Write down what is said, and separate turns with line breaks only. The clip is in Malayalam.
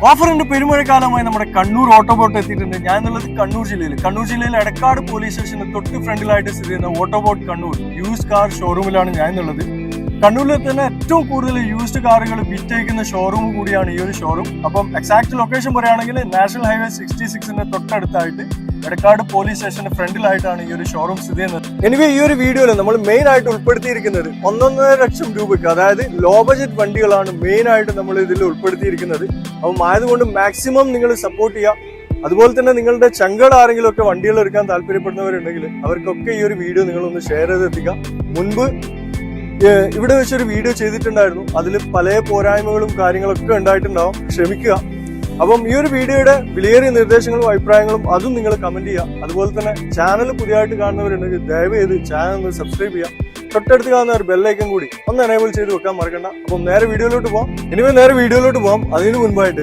ഓഫറിന്റെ പെരുമഴക്കാലമായി നമ്മുടെ കണ്ണൂർ ഓട്ടോബോട്ട് എത്തിയിട്ടുണ്ട്. ഞാൻ എന്നുള്ളത് കണ്ണൂർ ജില്ലയിൽ എടക്കാട് പോലീസ് സ്റ്റേഷന് തൊട്ട് ഫ്രണ്ടിലായിട്ട് സ്ഥിതി ചെയ്യുന്ന ഓട്ടോബോട്ട് കണ്ണൂർ യൂസ്ഡ് കാർ ഷോറൂമിലാണ് ഞാൻ എന്നുള്ളത്. കണ്ണൂരിൽ തന്നെ ഏറ്റവും കൂടുതൽ യൂസ്ഡ് കാറുകൾ വിറ്റഴിക്കുന്ന ഷോറൂം കൂടിയാണ് ഈ ഒരു ഷോറൂം. അപ്പം എക്സാക്ട് ലൊക്കേഷൻ പറയുകയാണെങ്കിൽ നാഷണൽ ഹൈവേ 66ന്റെ തൊട്ടടുത്തായിട്ട് എടക്കാട് പോലീസ് സ്റ്റേഷന്റെ ഫ്രണ്ടിലായിട്ടാണ് ഈ ഒരു ഷോറൂം സ്ഥിതി ചെയ്യുന്നത്. എനിവേ ഈ ഒരു വീഡിയോയിൽ നമ്മൾ മെയിൻ ആയിട്ട് ഉൾപ്പെടുത്തിയിരിക്കുന്നത് 1.5 ലക്ഷം രൂപയ്ക്ക്, അതായത് ലോ ബജറ്റ് വണ്ടികളാണ് മെയിൻ ആയിട്ട് നമ്മൾ ഇതിൽ ഉൾപ്പെടുത്തിയിരിക്കുന്നത്. അപ്പം ആയതുകൊണ്ട് മാക്സിമം നിങ്ങൾ സപ്പോർട്ട് ചെയ്യുക. അതുപോലെ തന്നെ നിങ്ങളുടെ ചങ്കൾ ആരെങ്കിലും ഒക്കെ വണ്ടികൾ എടുക്കാൻ താല്പര്യപ്പെടുന്നവരുണ്ടെങ്കിൽ അവർക്കൊക്കെ ഈ ഒരു വീഡിയോ നിങ്ങളൊന്ന് ഷെയർ ചെയ്തെത്തിക്കുക. മുൻപ് ഇവിടെ വെച്ചൊരു വീഡിയോ ചെയ്തിട്ടുണ്ടായിരുന്നു, അതിൽ പല പോരായ്മകളും കാര്യങ്ങളൊക്കെ ഉണ്ടായിട്ടുണ്ടാവും, ക്ഷമിക്കുക. അപ്പം ഈ ഒരു വീഡിയോയുടെ വിലയേറിയ നിർദ്ദേശങ്ങളും അഭിപ്രായങ്ങളും അതും നിങ്ങൾ കമന്റ് ചെയ്യുക. അതുപോലെ തന്നെ ചാനൽ പുതിയതായിട്ട് കാണുന്നവരുണ്ടെങ്കിൽ ദയവ് ചെയ്ത് ചാനൽ ഒന്ന് സബ്സ്ക്രൈബ് ചെയ്യുക. തൊട്ടടുത്ത് കാണുന്ന ഒരു ബെല്ലൈക്കൻ കൂടി ഒന്ന് എനേബിൾ ചെയ്ത് വെക്കാൻ മറക്കണ്ട. അപ്പം നേരെ വീഡിയോയിലോട്ട് പോകാം. അതിന് മുൻപായിട്ട്